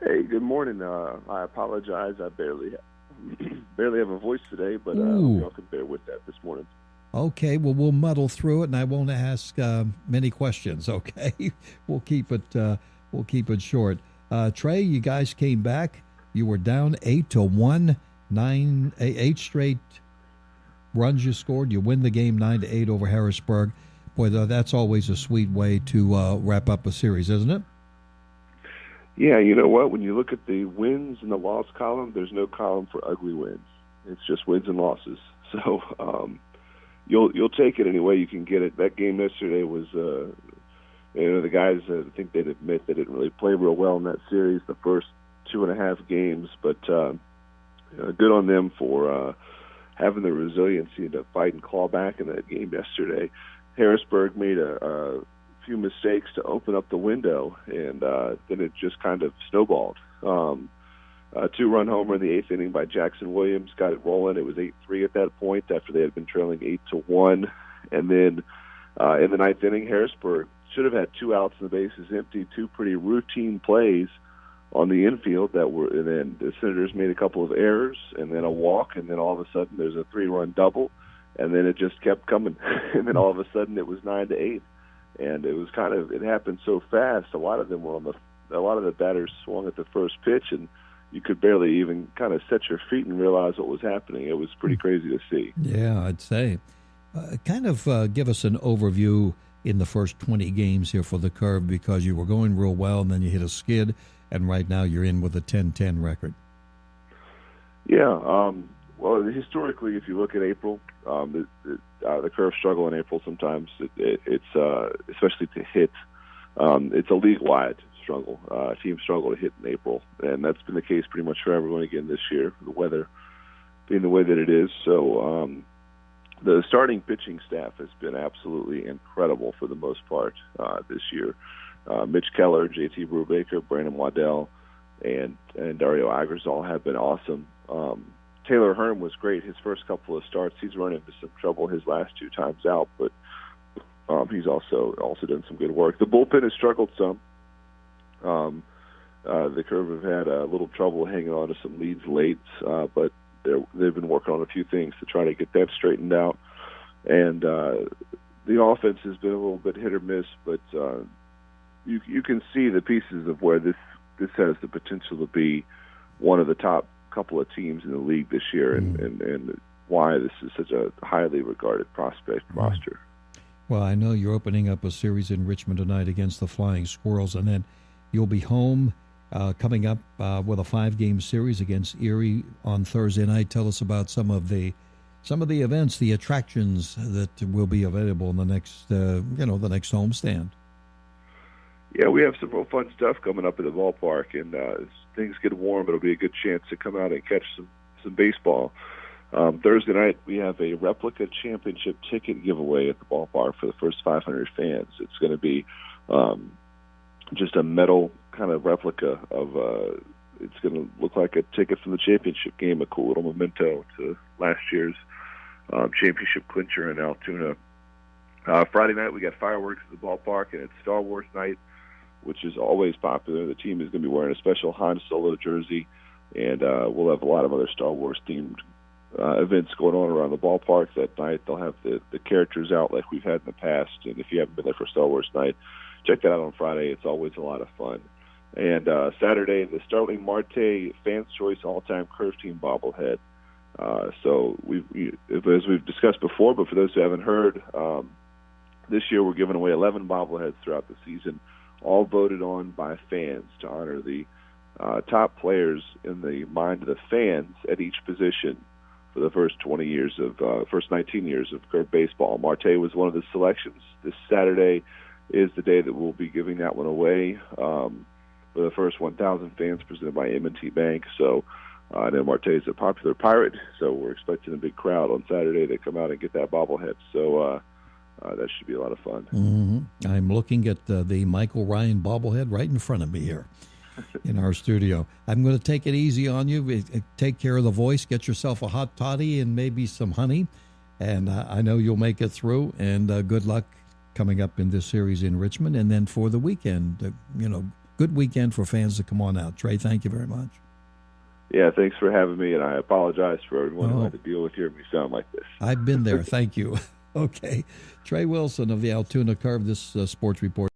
Hey, good morning. I apologize. I barely have a voice today, but hope Ooh, y'all can bear with that this morning. okay. Well, we'll muddle through it, and I won't ask many questions. Okay, we'll keep it. We'll keep it short. Trey, you guys came back. You were down 8-1, eight straight runs you scored. You win the game 9-8 over Harrisburg. Boy, that's always a sweet way to wrap up a series, isn't it? Yeah, you know what? When you look at the wins and the loss column, there's no column for ugly wins. It's just wins and losses. So you'll take it any way you can get it. That game yesterday was, the guys I think they'd admit they didn't really play real well in that series, the first 2.5 games, but good on them for having the resiliency to fight and claw back in that game yesterday. Harrisburg made a few mistakes to open up the window, and then it just kind of snowballed. A 2-run homer in the 8th inning by Jackson Williams got it rolling. It was 8-3 at that point after they had been trailing 8-1. And then in the 9th inning, Harrisburg should have had 2 outs and the bases empty, 2 pretty routine plays on the infield and then the Senators made a couple of errors and then a walk, and then all of a sudden there's a 3-run double, and then it just kept coming. And then all of a sudden it was 9-8. And it happened so fast. A lot of the batters swung at the first pitch, and you could barely even kind of set your feet and realize what was happening. It was pretty crazy to see. Yeah, I'd say. Give us an overview in the first 20 games here for the Curve, because you were going real well and then you hit a skid, and right now you're in with a 10-10 record. Yeah, well, historically, if you look at April, the Curve struggle in April sometimes. It's especially to hit. It's a league-wide struggle. Teams struggle to hit in April, and that's been the case pretty much for everyone again this year, the weather being the way that it is. So the starting pitching staff has been absolutely incredible for the most part this year. Mitch Keller, J.T. Brubaker, Brandon Waddell, and Dario Agers all have been awesome. Taylor Hearn was great his first couple of starts. He's run into some trouble his last 2 times out, but he's also done some good work. The bullpen has struggled some. The Curve have had a little trouble hanging on to some leads late, but they've been working on a few things to try to get that straightened out. And the offense has been a little bit hit or miss, but you can see the pieces of where this has the potential to be one of the top couple of teams in the league this year, and why this is such a highly regarded prospect roster. Well, I know you're opening up a series in Richmond tonight against the Flying Squirrels, and then you'll be home coming up with a 5-game series against Erie on Thursday night. Tell us about some of the events, the attractions that will be available in the next the next homestand. Yeah, we have some real fun stuff coming up at the ballpark, and as things get warm, it'll be a good chance to come out and catch some baseball. Thursday night, we have a replica championship ticket giveaway at the ballpark for the first 500 fans. It's going to be just a metal kind of replica of it's going to look like a ticket from the championship game, a cool little memento to last year's championship clincher in Altoona. Friday night, we got fireworks at the ballpark, and it's Star Wars night, which is always popular. The team is going to be wearing a special Han Solo jersey, and we'll have a lot of other Star Wars-themed events going on around the ballpark that night. They'll have the characters out like we've had in the past, and if you haven't been there for Star Wars night, check that out on Friday. It's always a lot of fun. And Saturday, the Starling Marte Fans' Choice All-Time Curve Team bobblehead. So as we've discussed before, but for those who haven't heard, this year we're giving away 11 bobbleheads throughout the season, all voted on by fans to honor the top players in the mind of the fans at each position for the first 19 years of Curve baseball. Marte was one of the selections. This Saturday is the day that we'll be giving that one away for the first 1,000 fans, presented by M&T Bank. So I know Marte is a popular Pirate, so we're expecting a big crowd on Saturday to come out and get that bobblehead. So that should be a lot of fun. Mm-hmm. I'm looking at the Michael Ryan bobblehead right in front of me here in our studio. I'm going to take it easy on you. Take care of the voice. Get yourself a hot toddy and maybe some honey. And I know you'll make it through. And good luck coming up in this series in Richmond. And then for the weekend, good weekend for fans to come on out. Trey, thank you very much. Yeah, thanks for having me, and I apologize for everyone who had to deal with hearing me sound like this. I've been there. Thank you. Okay. Trey Wilson of the Altoona Curve, this sports report.